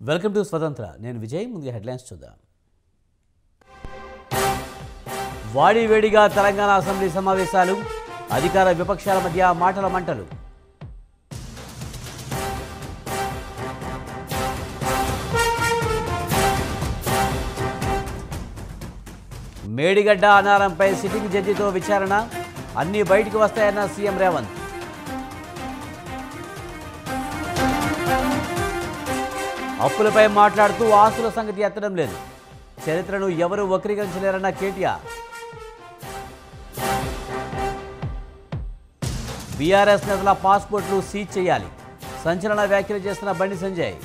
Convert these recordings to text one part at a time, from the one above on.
Welcome to స్వతంత్ర. నేను విజయ్. ముందుగా హెడ్లైన్స్ చూద్దాం. వాడివేడిగా తెలంగాణ అసెంబ్లీ సమావేశాలు, అధికార విపక్షాల మధ్య మాటల మంటలు. మేడిగడ్డ అనారంపై సిట్టింగ్ జడ్జితో విచారణ, అన్నీ బయటికి వస్తాయన్న సీఎం రేవంత్. అప్పులపై మాట్లాడుతూ ఆస్తుల సంగతి ఎత్తడం లేదు, చరిత్రను ఎవరూ వక్రీకరించలేరన్న కేటీఆర్. బీఆర్ఎస్ నేతల పాస్పోర్ట్లు సీజ్ చేయాలి, సంచలన వ్యాఖ్యలు చేస్తున్న బండి సంజయ్.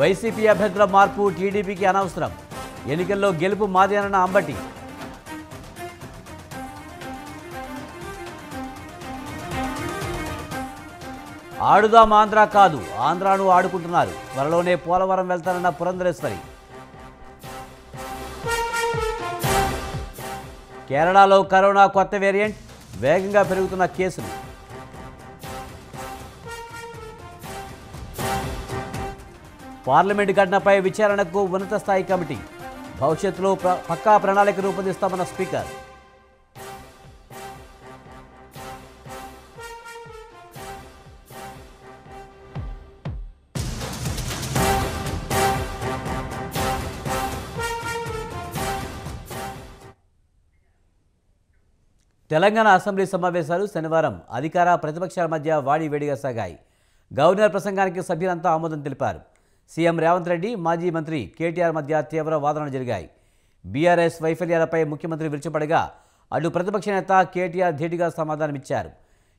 వైసీపీ అభ్యర్థుల మార్పు టీడీపీకి అనవసరం, ఎన్నికల్లో గెలుపు మాదేనన్న అంబటి. ఆడుదాం ఆంధ్ర కాదు, ఆంధ్రాను ఆడుకుంటున్నారు, త్వరలోనే పోలవరం వెళ్తానన్న పురంధరేశ్వరి. కేరళలో కరోనా కొత్త వేరియంట్, వేగంగా పెరుగుతున్న కేసులు. పార్లమెంటు ఘటనపై విచారణకు ఉన్నత స్థాయి కమిటీ, భవిష్యత్తులో పక్కా ప్రణాళిక రూపొందిస్తామన్న స్పీకర్. తెలంగాణ అసెంబ్లీ సమావేశాలు శనివారం అధికార ప్రతిపక్షాల మధ్య వాడివేడిగా సాగాయి. గవర్నర్ ప్రసంగానికి సభ్యులంతా ఆమోదం తెలిపారు. సీఎం రేవంత్ రెడ్డి, మాజీ మంత్రి కేటీఆర్ మధ్య తీవ్ర వాదనలు జరిగాయి. బీఆర్ఎస్ వైఫల్యాలపై ముఖ్యమంత్రి విరుచుపడగా అటు ప్రతిపక్ష నేత కేటీఆర్ ధీటుగా సమాధానమిచ్చారు.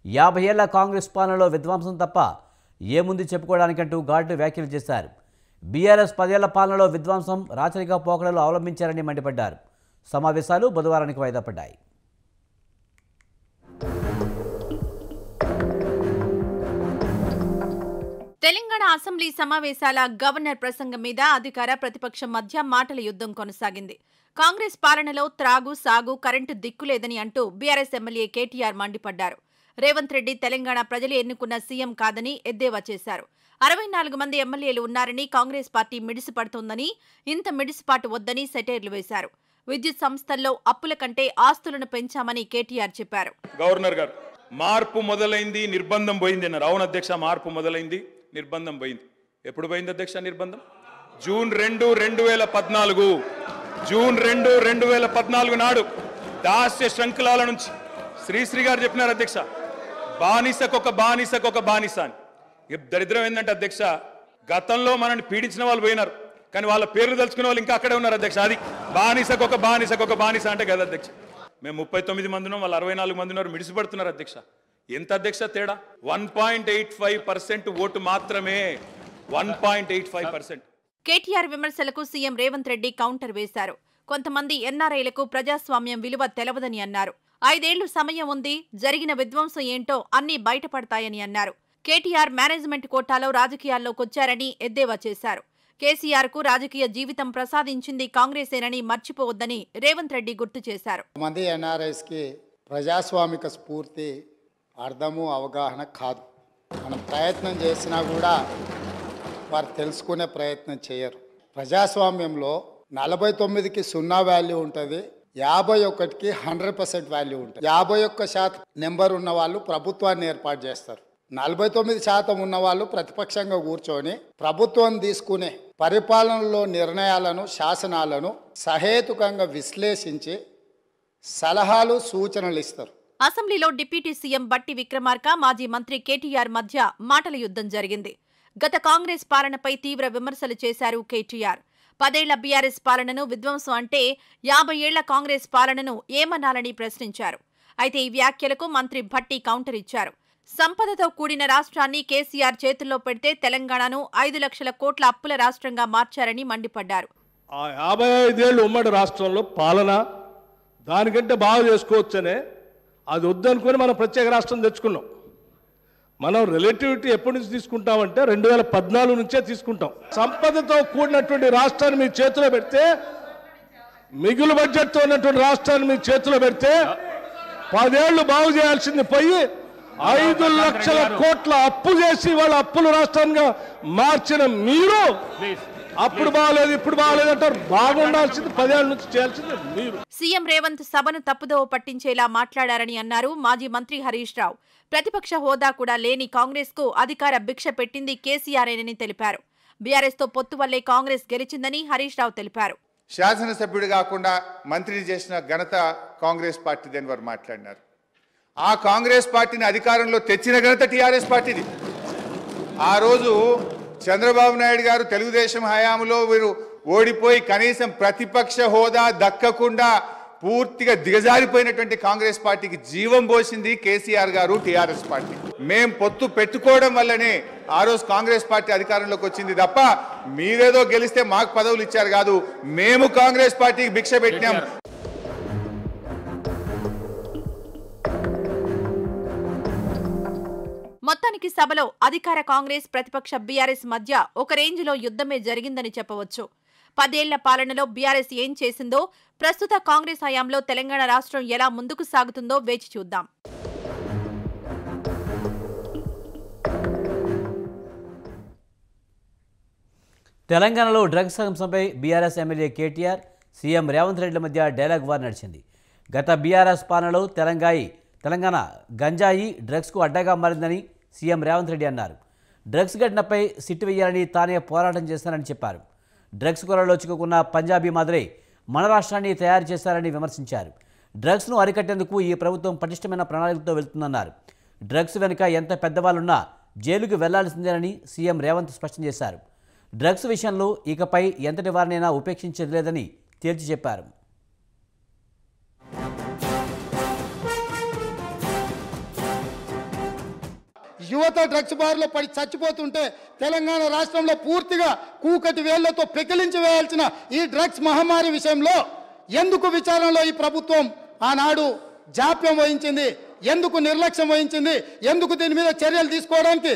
50 ఏళ్ల కాంగ్రెస్ పాలనలో విధ్వంసం తప్ప ఏముంది చెప్పుకోవడానికంటూ ఘాటు వ్యాఖ్యలు చేశారు. బీఆర్ఎస్ 10 ఏళ్ల పాలనలో విధ్వంసం, రాచరిక పోకడలు అవలంబించారని మండిపడ్డారు. సమావేశాలు బుధవారానికి వాయిదా పడ్డాయి. తెలంగాణ అసెంబ్లీ సమావేశాల గవర్నర్ ప్రసంగం మీద అధికార ప్రతిపక్షం మధ్య మాటల యుద్ధం కొనసాగింది. కాంగ్రెస్ పాలనలో త్రాగు, సాగు, కరెంటు దిక్కులేదని అంటూ బీఆర్ఎస్ ఎమ్మెల్యే కేటీఆర్ మండిపడ్డారు. రేవంత్ రెడ్డి తెలంగాణ ప్రజలు ఎన్నుకున్న సీఎం కాదని ఎద్దేవా చేశారు. 64 మంది ఎమ్మెల్యేలు ఉన్నారని కాంగ్రెస్ పార్టీ మిడిసిపడుతోందని, ఇంత మిడిసిపాటు వద్దని సెటైర్లు వేశారు. విద్యుత్ సంస్థల్లో అప్పుల కంటే ఆస్తులను పెంచామని కేటీఆర్ చెప్పారు. గవర్నర్ గారు, మార్పు మొదలైంది, నిర్బంధం పోయింది అన్నారు. అవును అధ్యక్ష, మార్పు మొదలైంది, నిర్బంధం పోయింది. ఎప్పుడు పోయింది అధ్యక్ష నిర్బంధం? జూన్ 2, 2014. జూన్ 2, 2014 నాడు దాస్య శృంఖలాల నుంచి శ్రీశ్రీ గారు చెప్పినారు అధ్యక్ష, బానిసకొక బానిస అని. దరిద్రం ఏంటంటే అధ్యక్ష, గతంలో మనల్ని పీడించిన వాళ్ళు పోయినారు, కానీ వాళ్ళ పేర్లు తలుచుకునే వాళ్ళు ఇంకా అక్కడే ఉన్నారు అధ్యక్ష. అది బానిసకొక బానిస అంటే కదా అధ్యక్ష. మేము 39 మంది ఉన్నాం, వాళ్ళు 64 మంది ఉన్నారు, మిడిసిపడుతున్నారు అధ్యక్ష. ఎంత అధ్యక్ష తేడా? 1.85% ఓటు మాత్రమే. 1.85%. కేటీఆర్ విమర్శలకు సీఎం రేవంత్ రెడ్డి కౌంటర్ వేశారు. కొంతమంది ఎన్ఆర్ఐలకు ప్రజాస్వామ్యం విలువ తెలవదని అన్నారు. 5 ఏళ్లు సమయం ఉంది, జరిగిన విధ్వంసం ఏంటో అన్నీ బయటపడతాయని అన్నారు. కేటీఆర్ మేనేజ్మెంట్ కోటాలో రాజకీయాల్లోకొచ్చారని ఎద్దేవా చేశారు. కేసీఆర్ కు రాజకీయ జీవితం ప్రసాదించింది కాంగ్రెసేనని మర్చిపోవద్దని రేవంత్ రెడ్డి గుర్తు చేశారు. మంది ఎన్ఆర్ఐస్ కి ప్రజాస్వామిక స్ఫూర్తి అర్థము, అవగాహన కాదు. మనం ప్రయత్నం చేసినా కూడా వారు తెలుసుకునే ప్రయత్నం చేయరు. ప్రజాస్వామ్యంలో 49కి 0 వాల్యూ ఉంటుంది, 51కి 100% వాల్యూ ఉంటుంది. 51% నెంబర్ ఉన్న వాళ్ళు ప్రభుత్వాన్ని ఏర్పాటు చేస్తారు. 49% ఉన్న వాళ్ళు ప్రతిపక్షంగా కూర్చొని ప్రభుత్వం తీసుకునే పరిపాలనలో నిర్ణయాలను, శాసనాలను సహేతుకంగా విశ్లేషించి సలహాలు, సూచనలు ఇస్తారు. అసెంబ్లీలో డిప్యూటీ సీఎం బట్టి విక్రమార్క, మాజీ మంత్రి కేటీఆర్ మధ్య మాటల యుద్ధం జరిగింది. గత కాంగ్రెస్ పాలనపై తీవ్ర విమర్శలు చేశారు కేటీఆర్. 10 ఏళ్ల బీఆర్ఎస్ పాలనను విధ్వంసం అంటే 50 ఏళ్ల కాంగ్రెస్ పాలనను ఏమనాలని ప్రశ్నించారు. అయితే ఈ వ్యాఖ్యలకు మంత్రి భట్టి కౌంటర్ ఇచ్చారు. సంపదతో కూడిన రాష్ట్రాన్ని కేసీఆర్ చేతుల్లో పెడితే తెలంగాణను 5 లక్షల కోట్ల అప్పుల రాష్ట్రంగా మార్చారని మండిపడ్డారు. 55 ఏళ్ళు ఉమ్మడి రాష్ట్రంలో పాలన దానికంటే బాగా చేసుకోవచ్చనే అది వద్దనుకొని మనం ప్రత్యేక రాష్ట్రం తెచ్చుకున్నాం. మనం రిలేటివిటీ ఎప్పటి నుంచి తీసుకుంటామంటే 2014 నుంచే తీసుకుంటాం. సంపదతో కూడినటువంటి రాష్ట్రాన్ని మీ చేతిలో పెడితే, మిగులు బడ్జెట్తో ఉన్నటువంటి రాష్ట్రాన్ని మీ చేతిలో పెడితే 10 ఏళ్ళు బాగు చేయాల్సింది పోయి 5 లక్షల కోట్ల అప్పు చేసి వాళ్ళ అప్పులు రాష్ట్రంగా మార్చిన మీరు అప్పుడు బాగలేదు ఇప్పుడు బాగలేదు అంటారు. బాగుండాల్సింది 10 ఏళ్ల నుంచి చేయాల్సింది మీరు. సీఎం రేవంత్ సభను తప్పుదోవ పట్టించేలా మాట్లాడారని అన్నారు మాజీ మంత్రి హరీష్ రావు. ప్రతిపక్ష హోదా కూడా లేని కాంగ్రెస్ కు అధికార భిక్ష పెట్టింది కేసీఆర్ఏనని తెలిపారు. బీఆర్ఎస్ తో పొత్తు వల్లే కాంగ్రెస్ గెలిచిందని హరీష్ రావు తెలిపారు. శాసనసభ్యుడు కాకుండా మంత్రి చేసిన ఘనత కాంగ్రెస్ పార్టీదని వారు మాట్లాడినారు. ఆ కాంగ్రెస్ పార్టీని అధికారంలో తెచ్చిన ఘనత టీఆర్ఎస్ పార్టీది. ఆ రోజు చంద్రబాబు నాయుడు గారు తెలుగుదేశం హయాంలో వీరు ఓడిపోయి కనీసం ప్రతిపక్ష హోదా దక్కకుండా పూర్తిగా దిగజారిపోయినటువంటి కాంగ్రెస్ పార్టీకి జీవం పోసింది కేసీఆర్ గారు, టీఆర్ఎస్ పార్టీ. మేం పొత్తు పెట్టుకోవడం వల్లనే ఆ రోజు కాంగ్రెస్ పార్టీ అధికారంలోకి వచ్చింది తప్ప మీరేదో గెలిస్తే మాకు పదవులు ఇచ్చారు కాదు. మేము కాంగ్రెస్ పార్టీకి భిక్ష పెట్టినాం. మొత్తానికి సభలో అధికార కాంగ్రెస్ ప్రతిపక్ష బీఆర్ఎస్ మధ్య ఒక రేంజ్లో యుద్ధమే జరిగిందని చెప్పవచ్చు. 10 ఏళ్ల పాలనలో బీఆర్ఎస్ ఏం చేసిందో, ప్రస్తుత కాంగ్రెస్ హయాంలో తెలంగాణ రాష్ట్రం ఎలా ముందుకు సాగుతుందో వేచి చూద్దాం. తెలంగాణలో డ్రగ్స్ అంశంపై BRS MLA KTR, CM Revanth రెడ్డిల మధ్య డైలాగ్ వార్ నడిచింది. గత బీఆర్ఎస్ పాలనలో తెలంగాణ గంజాయి డ్రగ్స్కు అడ్డగా మారిందని సీఎం రేవంత్ రెడ్డి అన్నారు. డ్రగ్స్ ఘటనపై సిట్టు వేయాలని తానే పోరాటం చేస్తానని చెప్పారు. డ్రగ్స్ కొరలో చిక్కుకున్న పంజాబీ మాదిరే మన రాష్ట్రాన్ని తయారు చేశారని విమర్శించారు. డ్రగ్స్ను అరికట్టేందుకు ఈ ప్రభుత్వం పటిష్టమైన ప్రణాళికతో వెళ్తుందన్నారు. డ్రగ్స్ వెనుక ఎంత పెద్దవాళ్ళున్నా జైలుకు వెళ్లాల్సిందేనని సీఎం రేవంత్ స్పష్టం చేశారు. డ్రగ్స్ విషయంలో ఇకపై ఎంతటి వారినైనా ఉపేక్షించేది లేదని తేల్చి చెప్పారు. యువత డ్రగ్స్ బార్లో పడి చచ్చిపోతుంటే తెలంగాణ రాష్ట్రంలో పూర్తిగా కూకటి వేళ్లతో పెకిలించి వేయాల్సిన ఈ డ్రగ్స్ మహమ్మారి విషయంలో ఎందుకు విచారణలో ఈ ప్రభుత్వం ఆనాడు జాప్యం వహించింది, ఎందుకు నిర్లక్ష్యం వహించింది, ఎందుకు దీని మీద చర్యలు తీసుకోవడానికి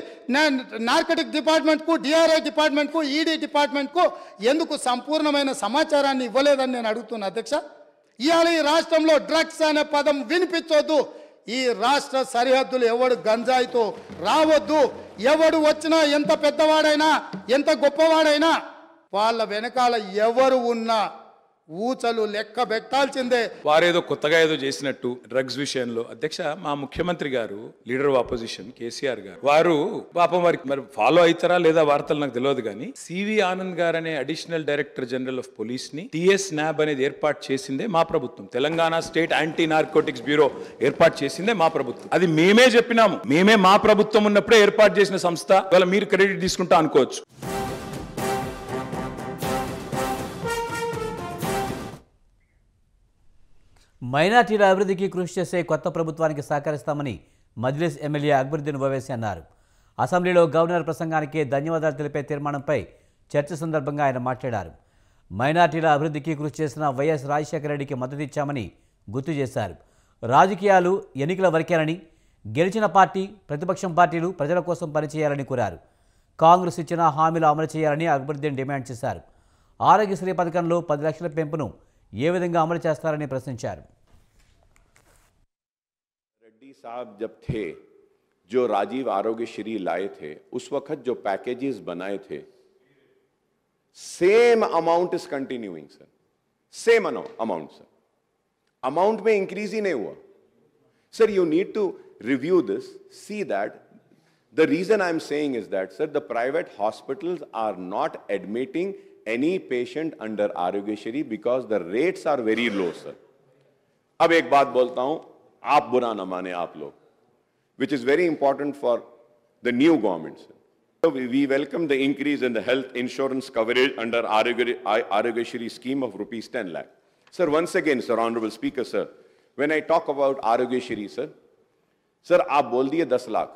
నార్కటిక్ డిపార్ట్మెంట్కు, డిఆర్ఐ డిపార్ట్మెంట్కు, ఈడీ డిపార్ట్మెంట్కు ఎందుకు సంపూర్ణమైన సమాచారాన్ని ఇవ్వలేదని నేను అడుగుతున్నా అధ్యక్ష. ఇవాళ ఈ రాష్ట్రంలో డ్రగ్స్ అనే పదం వినిపించొద్దు. ఈ రాష్ట్ర సరిహద్దులు ఎవడు గంజాయితో రావద్దు. ఎవడు వచ్చినా, ఎంత పెద్దవాడైనా, ఎంత గొప్పవాడైనా వాళ్ళ వెనకాల ఎవరు ఉన్నా ఊచలు లెక్క పెట్టాల్సిందే. వారేదో కొత్తగా ఏదో చేసినట్టు డ్రగ్స్ విషయంలో అధ్యక్ష, మా ముఖ్యమంత్రి గారు, లీడర్ ఆఫ్ ఆపోజిషన్ కేసీఆర్ గారు, వారు పాపం వారికి మరి ఫాలో అవుతారా లేదా వార్తలు నాకు తెలియదు కానీ సివి ఆనంద్ గారు అనే additional director general of police ని టిఎస్ నాబ్ అనేది ఏర్పాటు చేసిందే మా ప్రభుత్వం. Telangana state anti narcotics bureau ఏర్పాటు చేసిందే మా ప్రభుత్వం. అది మేమే చెప్పినాము. మేమే మా ప్రభుత్వం ఉన్నప్పుడే ఏర్పాటు చేసిన సంస్థ. ఇవాళ మీరు క్రెడిట్ తీసుకుంటా అనుకోవచ్చు. మైనార్టీల అభివృద్ధికి కృషి చేసే కొత్త ప్రభుత్వానికి సహకరిస్తామని మజ్లిస్ ఎమ్మెల్యే అక్బరుద్దీన్ ఓవైసీ అన్నారు. అసెంబ్లీలో గవర్నర్ ప్రసంగానికి ధన్యవాదాలు తెలిపే తీర్మానంపై చర్చ సందర్భంగా ఆయన మాట్లాడారు. మైనార్టీల అభివృద్ధికి కృషి చేసిన వైఎస్ రాజశేఖర రెడ్డికి మద్దతు ఇచ్చామని గుర్తు చేశారు. రాజకీయాలు ఎన్నికల వరకేనని, గెలిచిన పార్టీ, ప్రతిపక్షం పార్టీలు ప్రజల కోసం పనిచేయాలని కోరారు. కాంగ్రెస్ ఇచ్చిన హామీలు అమలు చేయాలని అక్బరుద్దీన్ డిమాండ్ చేశారు. ఆరోగ్యశ్రీ పథకంలో 10 లక్షల పెంపును ఏ విధంగా అమలు చేస్తారని ప్రశ్నించారు. रेड्डी साहब जब थे, जो राजीव आरोग्य श्री लाए थे, उस वक्त जो पैकेजेस बनाए थे, same amount is continuing sir. Same amount sir. Amount में इंक्रीज ही नहीं हुआ sir. You need to review this, see that. The reason I am saying is that sir, the private hospitals are not admitting any patient under Aarogyashri because the rates are very low sir. अब एक बात बोलता हूं, आप बुरा ना माने आप लोग, which is very important for the new government sir. So we welcome the increase in the health insurance coverage under Aarogyashri scheme of rupees 10 lakh. Sir, once again sir, honorable speaker sir, when I talk about Aarogyashri sir आप बोल दिए 10 लाख.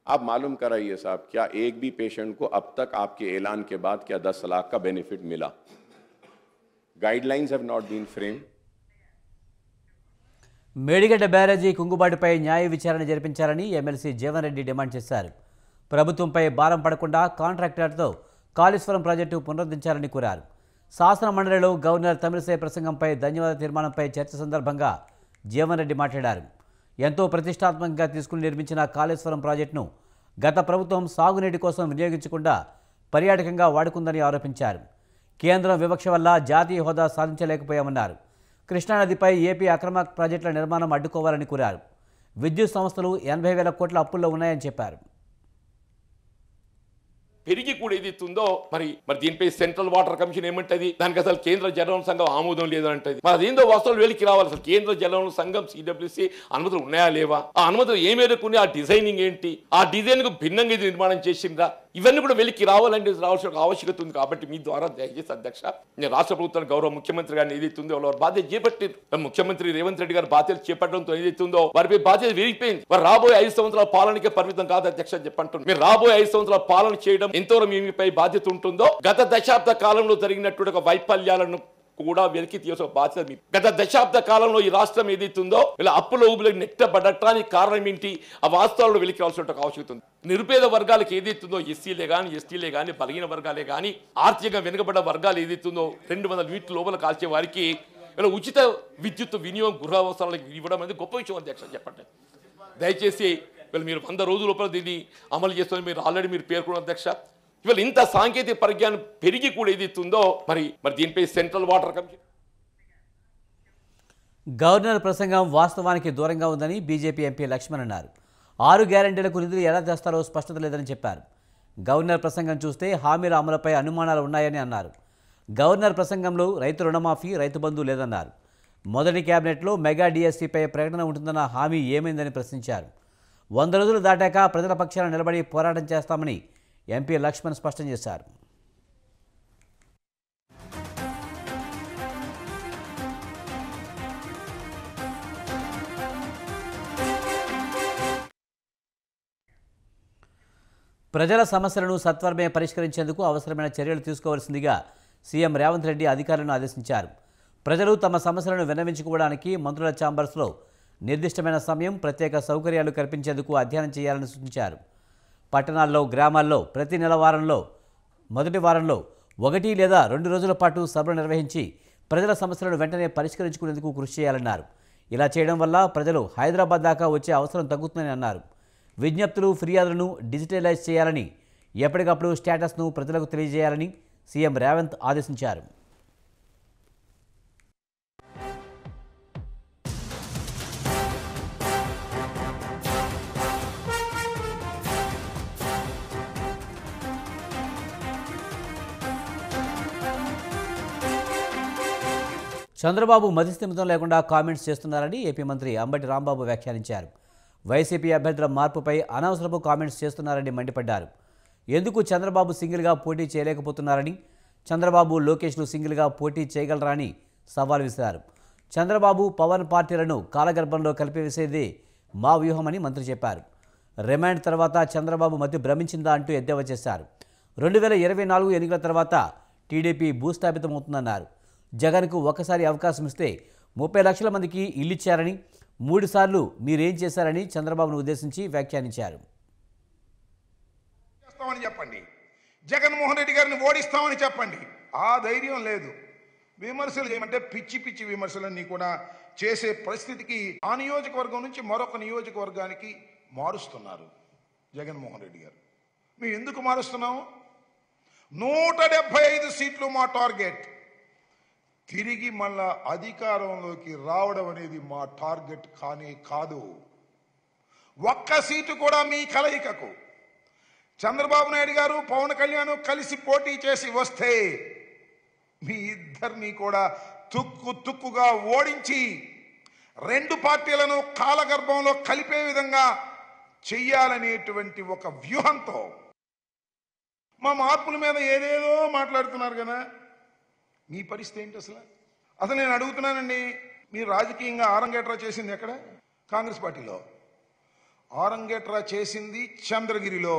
आप मालूम कराइए साहब, क्या एक भी पेशेंट को अब तक आपके ऐलान के बाद क्या 10 लाख का बेनिफिट मिला? Guidelines have not been framed. Medigadda barrage కుంగుబాటుపై న్యాయ విచారణ జరిపించాలని ఎమ్మెల్సీ జీవన్ రెడ్డి డిమాండ్ చేశారు. ప్రభుత్వంపై భారం పడకుండా కాంట్రాక్టర్తో కాళేశ్వరం ప్రాజెక్టు పునరుద్ధరించాలని కోరారు. శాసన మండలిలో గవర్నర్ తమిళిసై ప్రసంగంపై ధన్యవాద తీర్మానంపై చర్చ సందర్భంగా జీవన్ రెడ్డి మాట్లాడారు. ఎంతో ప్రతిష్టాత్మకంగా తీసుకుని నిర్మించిన కాళేశ్వరం ప్రాజెక్టును గత ప్రభుత్వం సాగునీటి కోసం వినియోగించకుండా పర్యాటకంగా వాడుకుందని ఆరోపించారు. కేంద్రం వివక్ష వల్ల జాతీయ హోదా సాధించలేకపోయామన్నారు. కృష్ణానదిపై ఏపీ అక్రమ ప్రాజెక్టుల నిర్మాణం అడ్డుకోవాలని కోరారు. విద్యుత్ సంస్థలు 80,000 కోట్ల అప్పుల్లో ఉన్నాయని చెప్పారు. పెరిగి కూడా ఏదైతుందో మరి దీనిపై సెంట్రల్ వాటర్ కమిషన్ ఏమంటది, దానికి అసలు కేంద్ర జలవనరుల సంఘం ఆమోదం లేదంటది. మరి అదేందో వాస్తవాలు వెలికి రావాలి. అసలు కేంద్ర జలవనరుల సంఘం CWC అనుమతులు ఉన్నాయా లేవా, ఆ అనుమతులు ఏ మేరకు ఉన్నాయి, ఆ డిజైనింగ్ ఏంటి, ఆ డిజైన్ కు భిన్నంగా ఇది నిర్మాణం చేసిందా, ఇవన్నీ కూడా వెలికి రావాలంటే రావాల్సిన ఆవశ్యకత ఉంది. కాబట్టి మీ ద్వారా దయచేసి అధ్యక్ష, నేను రాష్ట్ర ప్రభుత్వానికి గౌరవ ముఖ్యమంత్రి గారిని ఏదైతుందో వారు బాధ్యత చేపట్టారు. ముఖ్యమంత్రి రేవంత్ రెడ్డి గారు బాధ్యత చేపట్టడంతో ఏదైతుందో వారిపై బాధ్యత విరిగిపోయింది. వారు రాబోయే 5 సంవత్సరాల పాలనకే పరిమితం కాదు అధ్యక్ష అని చెప్పంటున్నారు. మీరు రాబోయే 5 సంవత్సరాల పాలన చేయడం ఎంతో మీపై బాధ్యత ఉంటుందో గత దశాబ్ద కాలంలో జరిగినటువంటి ఒక వైఫల్యాలను కూడా వెలికి తీసే బాధ్యత మీ. గత దశాబ్ద కాలంలో ఈ రాష్ట్రం ఏదైతుందో ఇలా అప్పుల ఊబులకు నెట్టబడటానికి కారణం ఏంటి, ఆ వాస్తవాలను వెలికి రావాల్సిన ఆవశ్యకత ఉంది. నిరుపేద వర్గాలకు ఏదైతుందో ఎస్సీలే కానీ ఎస్టీలే కానీ బలహీన వర్గాలే కానీ ఆర్థికంగా వెనుకబడ్డ వర్గాలు ఏదైతుందో 200 యూనిట్ల లోపల కాల్చే వారికి ఇలా ఉచిత విద్యుత్ వినియోగం గృహ అవసరాలకు ఇవ్వడం అనేది గొప్ప విషయం అధ్యక్ష చెప్పండి. దయచేసి మీరు 100 రోజుల లోపల దీన్ని అమలు చేస్తున్న మీరు ఆల్రెడీ మీరు పేర్కొన్న అధ్యక్ష. ఇవాళ ఇంత సాంకేతిక పరిజ్ఞానం పెరిగి కూడా ఏదైతుందో మరి దీనిపై సెంట్రల్ వాటర్ కమిషన్. గవర్నర్ ప్రసంగం వాస్తవానికి దూరంగా ఉందని బీజేపీ ఎంపీ లక్ష్మణ్ అన్నారు. 6 గ్యారెంటీలకు నిధులు ఎలా తెస్తారో స్పష్టత లేదని చెప్పారు. గవర్నర్ ప్రసంగం చూస్తే హామీల అమలుపై అనుమానాలు ఉన్నాయని అన్నారు. గవర్నర్ ప్రసంగంలో రైతు రుణమాఫీ, రైతు బంధు లేదన్నారు. మొదటి కేబినెట్లో మెగా డిఎస్సీపై ప్రకటన ఉంటుందన్న హామీ ఏమైందని ప్రశ్నించారు. 100 రోజులు దాటాక ప్రజల పక్షాన నిలబడి పోరాటం చేస్తామని ఎంపీ లక్ష్మణ్ స్పష్టం చేశారు. ప్రజల సమస్యలను సత్వరమే పరిష్కరించేందుకు అవసరమైన చర్యలు తీసుకోవాల్సిందిగా సీఎం రేవంత్ రెడ్డి అధికారులను ఆదేశించారు. ప్రజలు తమ సమస్యలను విన్నవించుకోవడానికి మంత్రుల ఛాంబర్స్లో నిర్దిష్టమైన సమయం, ప్రత్యేక సౌకర్యాలు కల్పించేందుకు అధ్యయనం చేయాలని సూచించారు. పట్టణాల్లో, గ్రామాల్లో ప్రతి నెల వారంలో మొదటి వారంలో 1 లేదా 2 రోజుల పాటు సభలు నిర్వహించి ప్రజల సమస్యలను వెంటనే పరిష్కరించుకునేందుకు కృషి చేయాలన్నారు. ఇలా చేయడం వల్ల ప్రజలు హైదరాబాద్ దాకా వచ్చే అవసరం తగ్గుతుందని అన్నారు. విజ్ఞప్తులు, ఫిర్యాదులను డిజిటలైజ్ చేయాలని, ఎప్పటికప్పుడు స్టేటస్ను ప్రజలకు తెలియజేయాలని సీఎం రేవంత్ ఆదేశించారు. చంద్రబాబు మతిస్థిమితం లేకుండా కామెంట్స్ చేస్తున్నారని ఏపీ మంత్రి అంబటి రాంబాబు వ్యాఖ్యానించారు. వైసీపీ అభ్యర్థుల మార్పుపై అనవసరపు కామెంట్స్ చేస్తున్నారని మండిపడ్డారు. ఎందుకు చంద్రబాబు సింగిల్గా పోటీ చేయలేకపోతున్నారని, చంద్రబాబు, లోకేష్లు సింగిల్గా పోటీ చేయగలరా అని సవాల్ విసిరారు. చంద్రబాబు, పవన్ పార్టీలను కాలగర్భంలో కలిపివేసేదే మా వ్యూహమని మంత్రి చెప్పారు. రిమాండ్ తర్వాత చంద్రబాబు మతి భ్రమించిందా అంటూ ఎద్దేవా చేశారు. 2024 ఎన్నికల తర్వాత టీడీపీ భూస్థాపితమవుతుందన్నారు. జగన్కు ఒకసారి అవకాశం ఇస్తే 30 లక్షల మందికి ఇల్లిచ్చారని, 3 సార్లు మీరేం చేశారని చంద్రబాబును ఉద్దేశించి వ్యాఖ్యానించారు. చెప్పండి, జగన్మోహన్ రెడ్డి గారిని ఓడిస్తామని చెప్పండి. ఆ ధైర్యం లేదు. విమర్శలు చేయమంటే పిచ్చి పిచ్చి విమర్శలన్నీ కూడా చేసే పరిస్థితికి ఆ నియోజకవర్గం నుంచి మరొక నియోజకవర్గానికి మారుస్తున్నారు జగన్మోహన్ రెడ్డి గారు. మేము ఎందుకు మారుస్తున్నాము? 175 సీట్లు మా టార్గెట్. తిరిగి మళ్ళా అధికారంలోకి రావడం అనేది మా టార్గెట్ కానీ కాదు. ఒక్క సీటు కూడా మీ కలయికకు చంద్రబాబు నాయుడు గారు, పవన్ కళ్యాణ్ కలిసి పోటీ చేసి వస్తే మీ ఇద్దరిని కూడా తుక్కుగా ఓడించి 2 పార్టీలను కాలగర్భంలో కలిపే విధంగా చెయ్యాలనేటువంటి ఒక వ్యూహంతో మా మార్పుల మీద ఏదేదో మాట్లాడుతున్నారు కదా. మీ పరిస్థితి ఏంటి అసలు నేను అడుగుతున్నానండి. మీరు రాజకీయంగా ఆరంగేట్రా చేసింది ఎక్కడ? కాంగ్రెస్ పార్టీలో. ఆరంగేట్రా చేసింది చంద్రగిరిలో.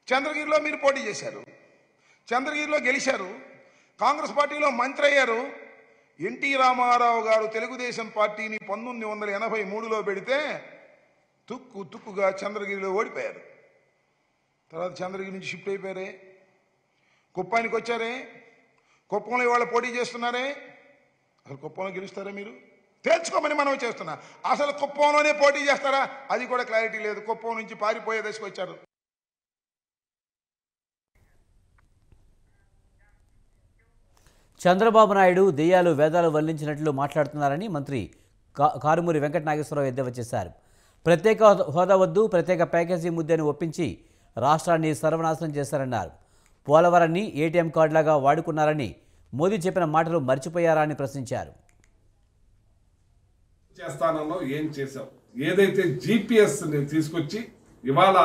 చంద్రగిరిలో మీరు పోటీ చేశారు, చంద్రగిరిలో గెలిచారు, కాంగ్రెస్ పార్టీలో మంత్రి అయ్యారు. ఎన్టీ రామారావు గారు తెలుగుదేశం పార్టీని 1983లో పెడితే తుక్కుగా చంద్రగిరిలో ఓడిపోయారు. తర్వాత చంద్రగిరి నుంచి షిఫ్ట్ అయిపోయారే, కుప్పానికి వచ్చారే, కుప్పంలో ఇవాళ పోటీ చేస్తున్నారే. అసలు కుప్పంలో గెలుస్తారా మీరు? తేల్చుకోమని మనం చేస్తున్నా. అసలు కుప్పంలోనే పోటీ చేస్తారా అది కూడా క్లారిటీ లేదు. కుప్పం నుంచి పారిపోయే దశకు వచ్చారు. చంద్రబాబు నాయుడు దెయ్యాలు వేదాలు వల్లించినట్లు మాట్లాడుతున్నారని మంత్రి కారుమూరి వెంకట నాగేశ్వరరావు ఎద్దేవా చేశారు. ప్రత్యేక హోదా వద్దు, ప్రత్యేక ప్యాకేజీ ముద్దని ఒప్పించి రాష్ట్రాన్ని సర్వనాశనం చేశారన్నారు. పోలవరాన్ని ఏటీఎం కార్డులాగా వాడుకున్నారని మోదీ చెప్పిన మాటలు మర్చిపోయారా అని ప్రశ్నించారు. చేస్తానో ఏం చేశావు? ఏదైతే జీపీఎస్ తీసుకొచ్చి ఇవాళ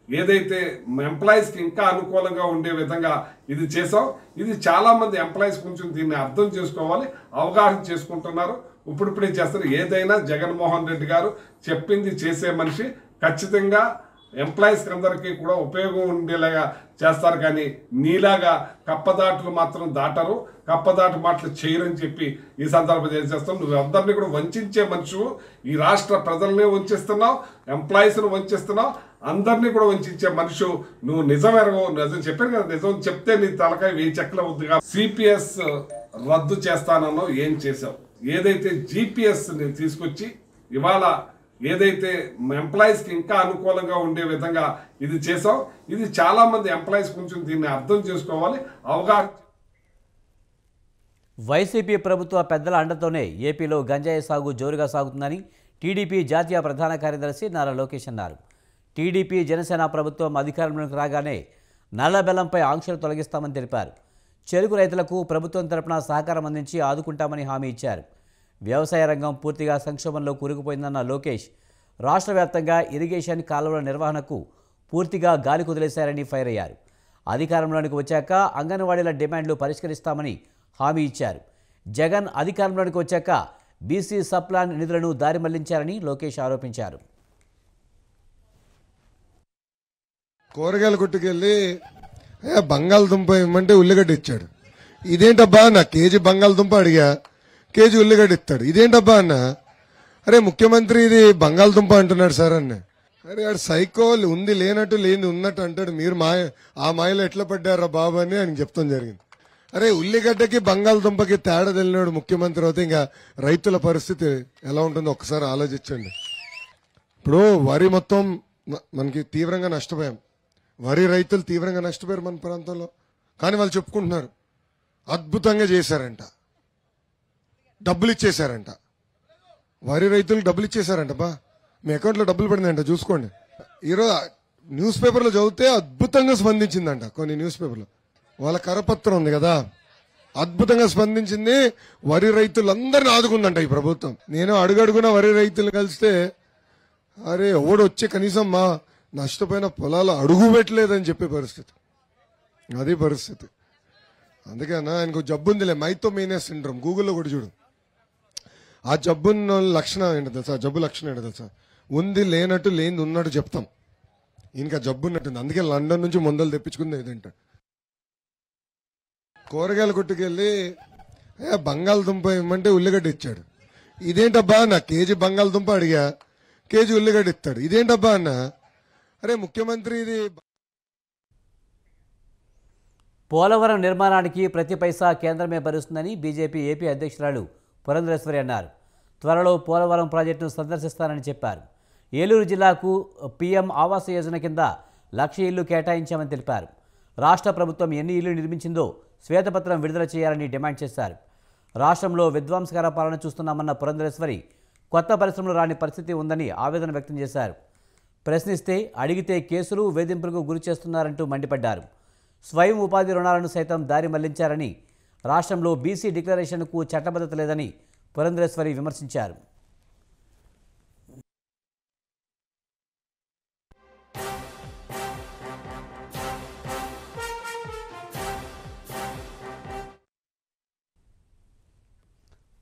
ఏదైతే ఎంప్లాయీస్కి ఇంకా అనుకూలంగా ఉండే విధంగా ఇది చేసాం. ఇది చాలా మంది ఎంప్లాయీస్ కొంచెం దీన్ని అర్థం చేసుకోవాలి, అవగాహన చేసుకుంటున్నారు, ఇప్పుడిప్పుడే చేస్తారు. ఏదైనా జగన్మోహన్ రెడ్డి గారు చెప్పింది చేసే మనిషి. ఖచ్చితంగా ఎంప్లాయీస్ అందరికీ కూడా ఉపయోగం ఉండేలాగా చేస్తారు. కానీ నీలాగా కప్పదాటులు మాత్రం దాటరు, కప్పదాటు మాటలు చేయరని చెప్పి ఈ సందర్భంగా చేస్తాం. నువ్వు అందరినీ కూడా వంచే మనుషువు. ఈ రాష్ట్ర ప్రజల్ని వంచిస్తున్నావు, ఎంప్లాయీస్ను వంచిస్తున్నావు, అందరినీ కూడా వంచే మనుషు. నువ్వు నిజం ఎరగవు. నిజం చెప్పాను కదా, నిజం చెప్తే నీ తలకాయ 1000 చెక్కల ఉందిగా. సిపిఎస్ రద్దు చేస్తానో ఏం చేశావు? ఏదైతే జీపీఎస్ తీసుకొచ్చి ఇవాళ ఏదైతే ఎంప్లాయీస్కి ఇంకా అనుకూలంగా ఉండే విధంగా ఇది చేసాం. ఇది చాలా మంది ఎంప్లాయీస్ కొంచెం దీన్ని అర్థం చేసుకోవాలి, అవగాహన. వైసీపీ ప్రభుత్వ పెద్దల అండతోనే ఏపీలో గంజాయి సాగు జోరుగా సాగుతుందని టీడీపీ జాతీయ ప్రధాన కార్యదర్శి నారా లోకేష్ అన్నారు. టీడీపీ జనసేన ప్రభుత్వం అధికారంలోకి రాగానే నల్లబెల్లంపై ఆంక్షలు తొలగిస్తామని తెలిపారు. చెరుకు రైతులకు ప్రభుత్వం తరపున సహకారం అందించి ఆదుకుంటామని హామీ ఇచ్చారు. వ్యవసాయ రంగం పూర్తిగా సంక్షోభంలో కూరుకుపోయిందన్న లోకేష్ రాష్ట్ర వ్యాప్తంగా ఇరిగేషన్ కాలువల నిర్వహణకు పూర్తిగా గాలి కుదిలేశారని ఫైర్ అయ్యారు. అధికారంలోనికి వచ్చాక అంగన్వాడీల డిమాండ్లు పరిష్కరిస్తామని హామీ ఇచ్చారు. జగన్ అధికారంలోనికి వచ్చాక బీసీ సప్లాన్ నిధులను దారి మళ్లించారని లోకేష్ ఆరోపించారు. కూరగాయల కొట్టుకెళ్ళి బంగాళదుంప ఇమ్మంటే ఉల్లిగడ్డ ఇచ్చాడు. ఇదేంటబ్బా అన్న, కేజీ బంగాళదుంప అడిగా, కేజీ ఉల్లిగడ్డ ఇస్తాడు. ఇదేంటబ్బా అన్న, అరే ముఖ్యమంత్రి ఇది బంగాళదుంప అంటున్నాడు సార్ అన్న. అరే ఆడు సైకో, ఉంది లేనట్టు లేని ఉన్నట్టు అంటాడు. మీరు ఆ మాయలో ఎట్లా పడ్డారా బాబు అని ఆయన చెప్తాం జరిగింది. అరే ఉల్లిగడ్డకి బంగాళదుంపకి తేడా తెలినాడు ముఖ్యమంత్రి అవుతే ఇంకా రైతుల పరిస్థితి ఎలా ఉంటుందో ఒకసారి ఆలోచించండి. ఇప్పుడు వరి మొత్తం మనకి తీవ్రంగా నష్టపోయాం. వరి రైతులు తీవ్రంగా నష్టపోయారు మన ప్రాంతంలో. కానీ వాళ్ళు చెప్పుకుంటున్నారు అద్భుతంగా చేశారంట, డబ్బులు ఇచ్చేశారంట. వరి రైతులకు డబ్బులు ఇచ్చేశారంట. బా మీ అకౌంట్లో డబ్బులు పడిందంట చూసుకోండి. ఈరోజు న్యూస్ పేపర్లో చదివితే అద్భుతంగా స్పందించిందంట. కొన్ని న్యూస్ పేపర్లో వాళ్ళ కరపత్రం ఉంది కదా, అద్భుతంగా స్పందించింది. వరి రైతులందరినీ ఆదుకుందంట ఈ ప్రభుత్వం. నేను అడుగడుగున వరి రైతులు కలిస్తే అరే ఎవడు వచ్చే కనీసం మా నష్టపోయిన పొలాలు అడుగు పెట్టలేదని చెప్పే పరిస్థితి, అది పరిస్థితి. అందుకేనా ఆయనకు జబ్బు ఉందిలే, మైథోమేనియా సిండ్రోమ్. గూగుల్లో కూడా చూడు. ఆ జబ్బు లక్షణం ఏంటో తెలుసా? జబ్బు లక్షణం ఏంటో తెలుసా? ఉంది లేనట్టు, లేనిది ఉన్నట్టు చెప్తాం. ఇంకా జబ్బు ఉన్నట్టుంది. అందుకే లండన్ నుంచి మందులు తెప్పించుకుంది ఏదంటే. కూరగాయల కొట్టుకెళ్ళి బంగాళదుంప ఇమ్మంటే ఉల్లిగడ్డ ఇచ్చాడు. ఇదేంటబ్బా అన్న, కేజీ బంగాళదుంప అడిగా, కేజీ ఉల్లిగడ్డ ఇస్తాడు. ఇదేంటబ్బా అన్న, అరే ముఖ్యమంత్రి ఇది. పోలవరం నిర్మాణానికి ప్రతి పైసా కేంద్రమే భరిస్తుందని బీజేపీ ఏపీ అధ్యక్షురాలు పురంధరేశ్వరి అన్నారు. త్వరలో పోలవరం ప్రాజెక్టును సందర్శిస్తానని చెప్పారు. ఏలూరు జిల్లాకు పీఎం ఆవాస్ యోజన కింద 1,00,000 ఇళ్లు కేటాయించామని తెలిపారు. రాష్ట్ర ప్రభుత్వం ఎన్ని ఇళ్లు నిర్మించిందో శ్వేతపత్రం విడుదల చేయాలని డిమాండ్ చేశారు. రాష్ట్రంలో విధ్వంసకర పాలన చూస్తున్నామన్న పురంధరేశ్వరి కొత్త పరిశ్రమలు రాని పరిస్థితి ఉందని ఆవేదన వ్యక్తం చేశారు. ప్రశ్నిస్తే అడిగితే కేసులు, వేధింపులకు గురి చేస్తున్నారంటూ మండిపడ్డారు. స్వయం ఉపాధి రుణాలను సైతం దారి మళ్లించారని, రాష్ట్రంలో బీసీ డిక్లరేషన్కు చట్టబద్ధత లేదని పురంధరేశ్వరి విమర్శించారు.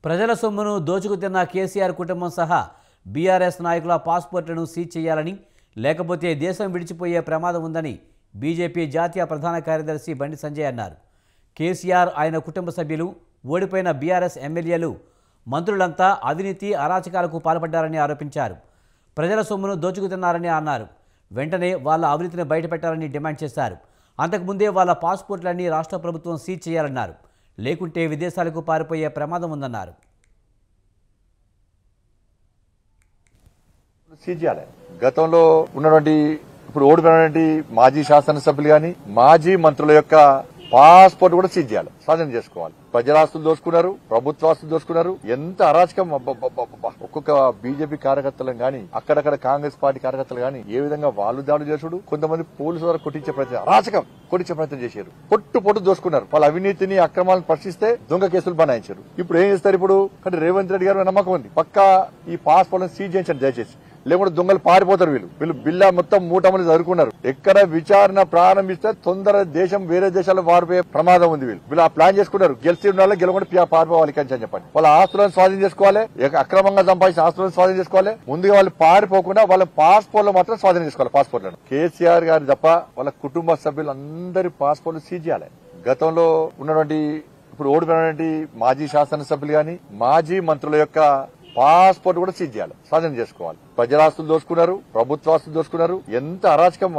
ప్రజల సొమ్మును దోచుకుతిన్న కేసీఆర్ కుటుంబం సహా బీఆర్ఎస్ నాయకుల పాస్పోర్ట్లను సీజ్ చేయాలని, లేకపోతే దేశం విడిచిపోయే ప్రమాదం ఉందని బీజేపీ జాతీయ ప్రధాన కార్యదర్శి బండి సంజయ్ అన్నారు. కేసీఆర్, ఆయన కుటుంబ సభ్యులు, ఓడిపోయిన బీఆర్ఎస్ ఎమ్మెల్యేలు, మంత్రులంతా అవినీతి, అరాచకాలకు పాల్పడ్డారని ఆరోపించారు. ప్రజల సొమ్మును దోచుకుతున్నారని అన్నారు. వెంటనే వాళ్ళ అవినీతిని బయటపెట్టాలని డిమాండ్ చేశారు. అంతకుముందే వాళ్ళ పాస్పోర్ట్లన్నీ రాష్ట్ర ప్రభుత్వం సీజ్ చేయాలన్నారు. లేకుంటే విదేశాలకు పారిపోయే ప్రమాదం ఉందన్నారు. సీజ్ చేయాలి. గతంలో ఉన్నటువంటి ఇప్పుడు ఓడిపోయినటువంటి మాజీ శాసనసభ్యులు గాని మాజీ మంత్రుల యొక్క పాస్పోర్ట్ కూడా సీజ్ చేయాలి, స్వాధీనం చేసుకోవాలి. ప్రజలాస్తులు దోసుకున్నారు, ప్రభుత్వాస్తులు దోసుకున్నారు. ఎంత అరాచకం! ఒక్కొక్క బీజేపీ కార్యకర్తలను గాని అక్కడక్కడ కాంగ్రెస్ పార్టీ కార్యకర్తలు గాని ఏ విధంగా వాళ్ళు దాడులు చేసుడు, కొంతమంది పోలీసు ద్వారా కొట్టించే ప్రయత్నం, అరాచకం కొట్టించే ప్రయత్నం చేశారు. పొట్టు దోసుకున్నారు. వాళ్ళ అవినీతిని అక్రమాలను ప్రశ్నిస్తే దొంగ కేసులు బనాయించారు. ఇప్పుడు ఏం చేస్తారు? ఇప్పుడు అంటే రేవంత్ రెడ్డి గారు నమ్మకం ఉంది, పక్కా ఈ పాస్పోర్ట్ సీజ్ చేయించండి దయచేసి, లేకుంటే దొంగలు పారిపోతారు. వీళ్ళు బిల్లా మొత్తం మూటమని చదువుకున్నారు. ఎక్కడ విచారణ ప్రారంభిస్తే తొందర దేశం వేరే దేశాల్లో పారిపోయే ప్రమాదం ఉంది. వీళ్ళు ఆ ప్లాన్ చేసుకున్నారు, గెలిచి ఉండాలి, గెలవకుండా పారిపోవాలి అని చెప్పండి. వాళ్ళ ఆస్తులను స్వాధీనం చేసుకోవాలి, అక్రమంగా సంపాదించిన ఆస్తులను స్వాధీనం చేసుకోవాలి. ముందుగా వాళ్ళు పారిపోకుండా వాళ్ళ పాస్పోర్ట్లు మాత్రం స్వాధీనం చేసుకోవాలి. పాస్పోర్ట్లను కేసీఆర్ గారు తప్ప వాళ్ళ కుటుంబ సభ్యులందరి పాస్పోర్ట్లు సీజ్ చేయాలి. గతంలో ఉన్నటువంటి ఇప్పుడు ఓడిపోయినటువంటి మాజీ శాసనసభ్యులు గాని మాజీ మంత్రుల యొక్క పాస్పోర్ట్ కూడా సీజ్ చేయాలి, స్వాధీనం చేసుకోవాలి. ప్రజలాస్తులు దోసుకున్నారు, ప్రభుత్వాస్తులు దోసుకున్నారు. ఎంత అరాచకం!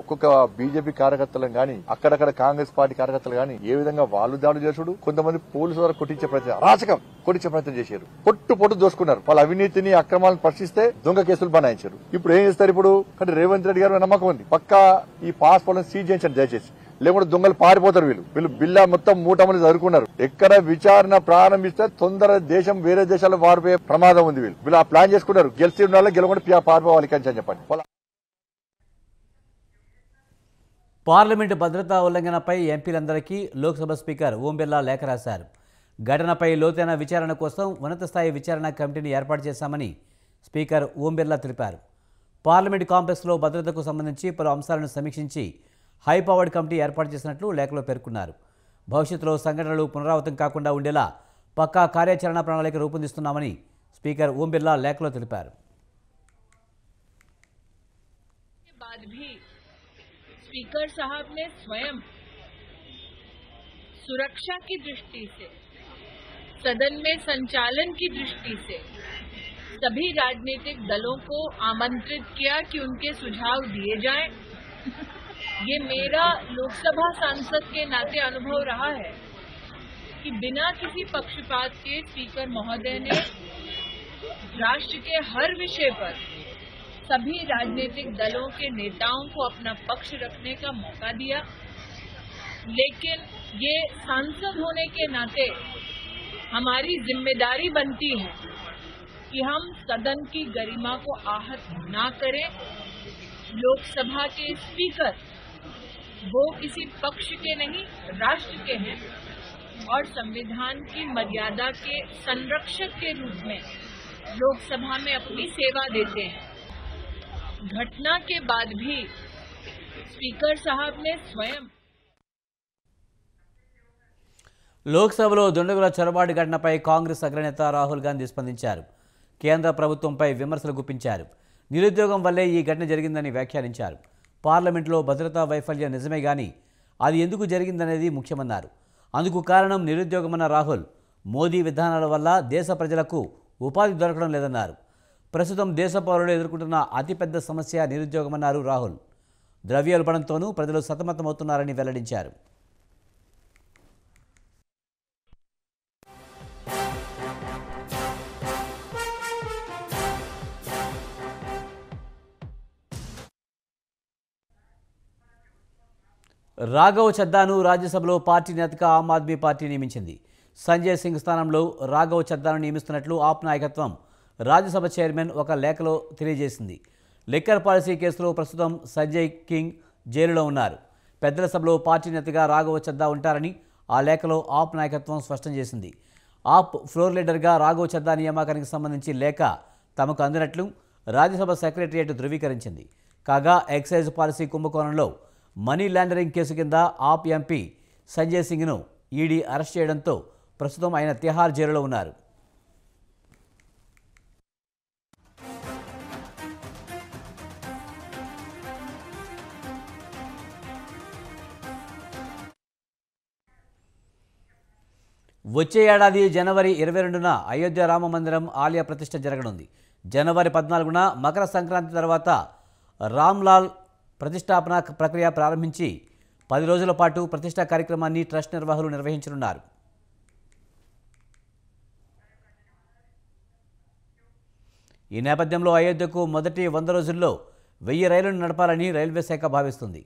ఒక్కొక్క బీజేపీ కార్యకర్తలను గాని అక్కడక్కడ కాంగ్రెస్ పార్టీ కార్యకర్తలు గాని ఏ విధంగా వాళ్ళు దాడులు చేసుడు, కొంతమంది పోలీసు ద్వారా కొట్టించే ప్రయత్నం, అరాచకం కొట్టించే ప్రయత్నం చేశారు. పొట్టు దోసుకున్నారు. వాళ్ళ అవినీతిని అక్రమాలను ప్రశ్నిస్తే దొంగ కేసులు బనాయించారు. ఇప్పుడు ఏం చేస్తారు? ఇప్పుడు అంటే రేవంత్ రెడ్డి గారు నమ్మకం ఉంది, పక్కా ఈ పాస్పోర్ట్ సీజ్ చేయించండి దయచేసి, లేకుంటే దొంగలు పారిపోతారు. వీళ్ళు బిల్లా మొత్తం మూటమని చదువుకున్నారు. ఎక్కడ విచారణ ప్రారంభిస్తే తొందర దేశం వేరే దేశాల్లో పారిపోయే ప్రమాదం ఉంది. వీళ్ళు ఆ ప్లాన్ చేసుకున్నారు, గెలిచి ఉండాలి, గెలవకుండా పారిపోవాలి అని చెప్పండి. పార్లమెంటు భద్రతా ఉల్లంఘనపై ఎంపీలందరికీ లోక్సభ స్పీకర్ ఓం బిర్లా లేఖ రాశారు. ఘటనపై లోతైన విచారణ కోసం ఉన్నత స్థాయి విచారణ కమిటీని ఏర్పాటు చేశామని స్పీకర్ ఓం బిర్లా తెలిపారు. పార్లమెంటు కాంప్లెక్స్లో భద్రతకు సంబంధించి పలు అంశాలను సమీక్షించి హైపవర్డ్ కమిటీ ఏర్పాటు చేసినట్లు లేఖలో పేర్కొన్నారు. భవిష్యత్తులో సంఘటనలు పునరావృతం కాకుండా ఉండేలా పక్కా కార్యాచరణ ప్రణాళిక రూపొందిస్తున్నామని స్పీకర్ ఓం బిర్లా లేఖలో తెలిపారు. स्पीकर साहब ने स्वयं सुरक्षा की दृष्टि से, सदन में संचालन की दृष्टि से सभी राजनीतिक दलों को आमंत्रित किया कि उनके सुझाव दिए जाएं। ये मेरा लोकसभा सांसद के नाते अनुभव रहा है कि बिना किसी पक्षपात के स्पीकर महोदय ने राष्ट्र के हर विषय पर सभी राजनीतिक दलों के नेताओं को अपना पक्ष रखने का मौका दिया। लेकिन ये सांसद होने के नाते हमारी जिम्मेदारी बनती है कि हम सदन की गरिमा को आहत ना करें। लोकसभा के स्पीकर वो किसी पक्ष के नहीं, राष्ट्र के हैं और संविधान की मर्यादा के संरक्षक के रूप में लोकसभा में अपनी सेवा देते हैं। घटना के बाद भी स्पीकर साहब ने स्वयं లోక్సభలో దుండగుల చొరబాటు ఘటనపై కాంగ్రెస్ అగ్రనేత రాహుల్ గాంధీ స్పందించారు. కేంద్ర ప్రభుత్వంపై విమర్శలు గుప్పించారు. నిరుద్యోగం వల్లే ఈ ఘటన జరిగిందని వ్యాఖ్యానించారు. పార్లమెంట్లో భద్రతా వైఫల్యం నిజమే గాని అది ఎందుకు జరిగిందనేది ముఖ్యమన్నారు. అందుకు కారణం నిరుద్యోగమన్న రాహుల్ మోదీ విధానాల వల్ల దేశ ప్రజలకు ఉపాధి దొరకడం లేదన్నారు. ప్రస్తుతం దేశ పౌరులు ఎదుర్కొంటున్న అతిపెద్ద సమస్య నిరుద్యోగమన్నారు రాహుల్. ద్రవ్యోల్బణంతోనూ ప్రజలు సతమతమవుతున్నారని వెల్లడించారు. రాఘవ్ చద్దాను రాజ్యసభలో పార్టీ నేతగా ఆమ్ ఆద్మీ పార్టీ నియమించింది. సంజయ్ సింగ్ స్థానంలో రాఘవ్ చద్దాను నియమిస్తున్నట్లు ఆప్ నాయకత్వం రాజ్యసభ చైర్మన్ ఒక లేఖలో తెలియజేసింది. లిక్కర్ పాలసీ కేసులో ప్రస్తుతం సంజయ్ కింగ్ జైలులో ఉన్నారు. పెద్దల సభలో పార్టీ నేతగా రాఘవ్ చద్దా ఉంటారని ఆ లేఖలో ఆప్ నాయకత్వం స్పష్టం చేసింది. ఆప్ ఫ్లోర్ లీడర్గా రాఘవ్ చద్దా నియామకానికి సంబంధించి లేఖ తమకు అందినట్లు రాజ్యసభ సెక్రటరియట్ ధృవీకరించింది. కాగా ఎక్సైజ్ పాలసీ కుంభకోణంలో మనీ లాండరింగ్ కేసు కింద ఆప్ ఎంపీ సంజయ్ సింగ్ను ఈడీ అరెస్ట్ చేయడంతో ప్రస్తుతం ఆయన తిహార్ జైలులో ఉన్నారు. వచ్చే ఏడాది జనవరి 22న అయోధ్య రామ మందిరం ఆలయ ప్రతిష్ఠ జరగనుంది. జనవరి 14న మకర సంక్రాంతి తర్వాత రామ్లాల్ ప్రతిష్టాపన ప్రక్రియ ప్రారంభించి 10 రోజుల పాటు ప్రతిష్ఠా కార్యక్రమాన్ని ట్రస్ట్ నిర్వాహకులు నిర్వహించనున్నారు. ఈ నేపథ్యంలో అయోధ్యకు మొదటి 100 రోజుల్లో 1000 రైళ్లను నడపాలని రైల్వే శాఖ భావిస్తుంది.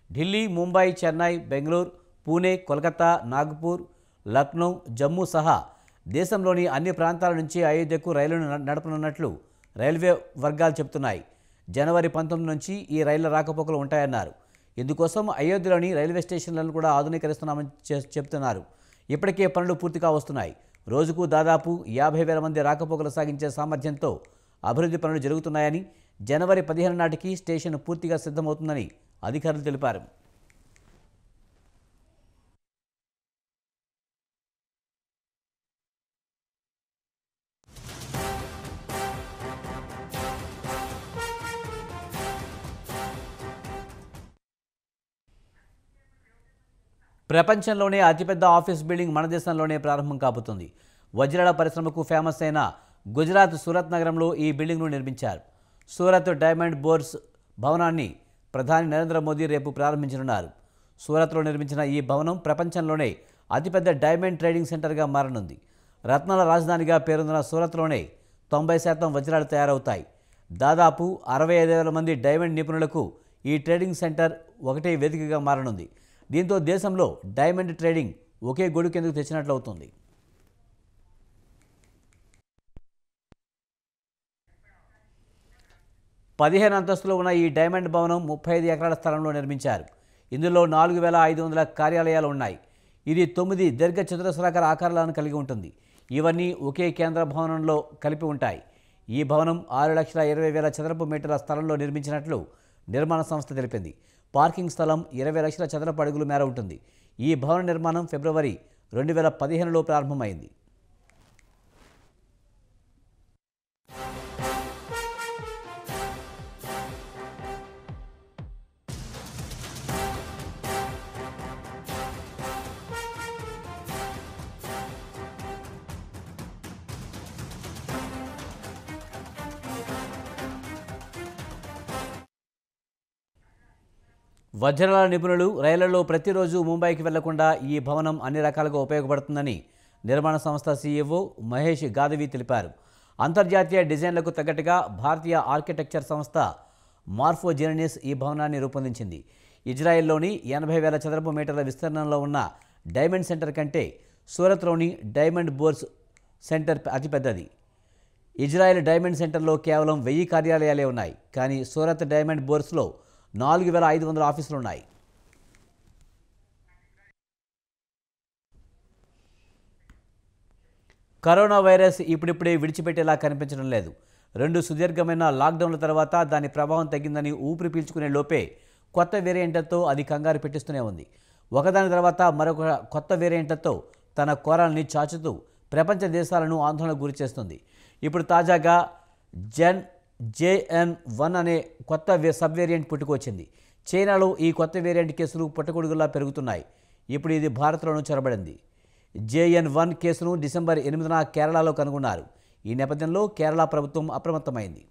ఢిల్లీ, ముంబై, చెన్నై, బెంగళూరు, పూణే, కోల్కతా, నాగపూర్, లక్నో, జమ్మూ సహా దేశంలోని అన్ని ప్రాంతాల నుంచి అయోధ్యకు రైళ్లను నడపనున్నట్లు రైల్వే వర్గాలు చెబుతున్నాయి. జనవరి 19 నుంచి ఈ రైళ్ల రాకపోకలు ఉంటాయన్నారు. ఇందుకోసం అయోధ్యలోని రైల్వే స్టేషన్లను కూడా ఆధునీకరిస్తున్నామని చెబుతున్నారు. ఇప్పటికే పనులు పూర్తిగా వస్తున్నాయి. రోజుకు దాదాపు 50,000 మంది రాకపోకలు సాగించే సామర్థ్యంతో అభివృద్ధి పనులు జరుగుతున్నాయని, జనవరి 15 నాటికి స్టేషన్ పూర్తిగా సిద్ధమవుతుందని అధికారులు తెలిపారు. ప్రపంచంలోనే అతిపెద్ద ఆఫీస్ బిల్డింగ్ మన దేశంలోనే ప్రారంభం కాబోతుంది. వజ్రాల పరిశ్రమకు ఫేమస్ అయిన గుజరాత్ సూరత్ నగరంలో ఈ బిల్డింగ్ను నిర్మించారు. సూరత్ డైమండ్ బోర్స్ భవనాన్ని ప్రధాని నరేంద్ర మోదీ రేపు ప్రారంభించనున్నారు. సూరత్లో నిర్మించిన ఈ భవనం ప్రపంచంలోనే అతిపెద్ద డైమండ్ ట్రేడింగ్ సెంటర్గా మారనుంది. రత్నాల రాజధానిగా పేరొందిన సూరత్లోనే 90% వజ్రాలు తయారవుతాయి. దాదాపు 65,000 మంది డైమండ్ నిపుణులకు ఈ ట్రేడింగ్ సెంటర్ ఒకటే వేదికగా మారనుంది. దీంతో దేశంలో డైమండ్ ట్రేడింగ్ ఒకే గొడుగు కిందకు తెచ్చినట్లవుతుంది. పదిహేను అంతస్తులో ఉన్న ఈ డైమండ్ భవనం 35 ఎకరాల స్థలంలో నిర్మించారు. ఇందులో 4,500 కార్యాలయాలు ఉన్నాయి. ఇది 9 దీర్ఘ చతురస్రాకార ఆకారాలను కలిగి ఉంటుంది. ఇవన్నీ ఒకే కేంద్ర భవనంలో కలిపి ఉంటాయి. ఈ భవనం 6,20,000 చదరపు మీటర్ల స్థలంలో నిర్మించినట్లు నిర్మాణ సంస్థ తెలిపింది. పార్కింగ్ స్థలం 20 లక్షల చదరపు అడుగుల మేర ఉంటుంది. ఈ భవన నిర్మాణం ఫిబ్రవరి 2015లో ప్రారంభమైంది. వజ్రాల నిపుణులు రైళ్లలో ప్రతిరోజు ముంబైకి వెళ్లకుండా ఈ భవనం అన్ని రకాలుగా ఉపయోగపడుతుందని నిర్మాణ సంస్థ సీఈఓ మహేష్ గాదవి తెలిపారు. అంతర్జాతీయ డిజైన్లకు తగ్గట్టుగా భారతీయ ఆర్కిటెక్చర్ సంస్థ మార్ఫోజెనిస్ ఈ భవనాన్ని రూపొందించింది. ఇజ్రాయెల్లోని 80,000 చదరపు మీటర్ల విస్తీర్ణంలో ఉన్న డైమండ్ సెంటర్ కంటే సూరత్లోని డైమండ్ బోర్స్ సెంటర్ అతిపెద్దది. ఇజ్రాయెల్ డైమండ్ సెంటర్లో కేవలం 1000 కార్యాలయాలే ఉన్నాయి. కానీ సూరత్ డైమండ్ బోర్స్లో 4,500 ఆఫీసులు ఉన్నాయి. కరోనా వైరస్ ఇప్పుడిప్పుడే విడిచిపెట్టేలా కనిపించడం లేదు. 2 సుదీర్ఘమైన లాక్డౌన్ల తర్వాత దాని ప్రభావం తగ్గిందని ఊపిరి పీల్చుకునే లోపే కొత్త వేరియంట్లతో అది కంగారు పెట్టిస్తూనే ఉంది. ఒకదాని తర్వాత మరొక కొత్త వేరియంట్లతో తన కోరాల్ని చాచుతూ ప్రపంచ దేశాలను ఆందోళనకు గురిచేస్తుంది. ఇప్పుడు తాజాగా JN1 అనే కొత్త సబ్ వేరియంట్ పుట్టుకొచ్చింది. చైనాలో ఈ కొత్త వేరియంట్ కేసులు పుట్టగొడుగులా పెరుగుతున్నాయి. ఇప్పుడు ఇది భారత్లోనూ చొరబడింది. JN1 కేసును డిసెంబర్ 8న కేరళలో కనుగొన్నారు. ఈ నేపథ్యంలో కేరళ ప్రభుత్వం అప్రమత్తమైంది.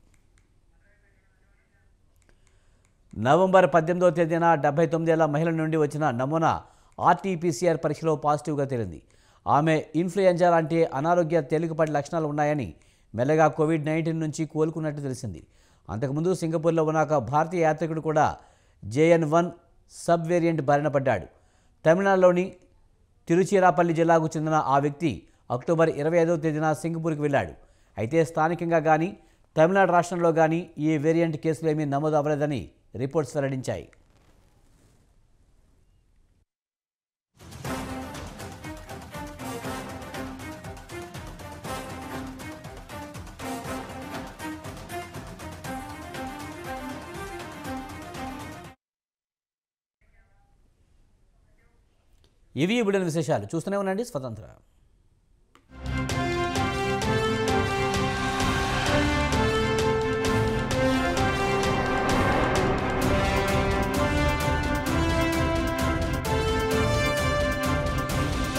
నవంబర్ 18వ తేదీన 79 ఏళ్ల మహిళ నుండి వచ్చిన నమూనా RT-PCR పరీక్షలో పాజిటివ్గా తేలింది. ఆమె ఇన్ఫ్లుయెంజా లాంటి అనారోగ్య తేలికపాటి లక్షణాలు ఉన్నాయని, మెల్లగా కోవిడ్-19 నుంచి కోలుకున్నట్టు తెలిసింది. అంతకుముందు సింగపూర్లో ఉన్న ఒక భారతీయ యాత్రికుడు కూడా JN1 సబ్ వేరియంట్ బారిన పడ్డాడు. తమిళనాడులోని తిరుచిరాపల్లి జిల్లాకు చెందిన ఆ వ్యక్తి అక్టోబర్ 25వ తేదీన సింగపూర్కి వెళ్ళాడు. అయితే స్థానికంగా కానీ తమిళనాడు రాష్ట్రంలో కానీ ఈ వేరియంట్ కేసులేమీ నమోదు అవ్వలేదని రిపోర్ట్స్ వెల్లడించాయి. ఇవి బులెటిన్ విశేషాలు. చూస్తూనే ఉండండి స్వతంత్ర.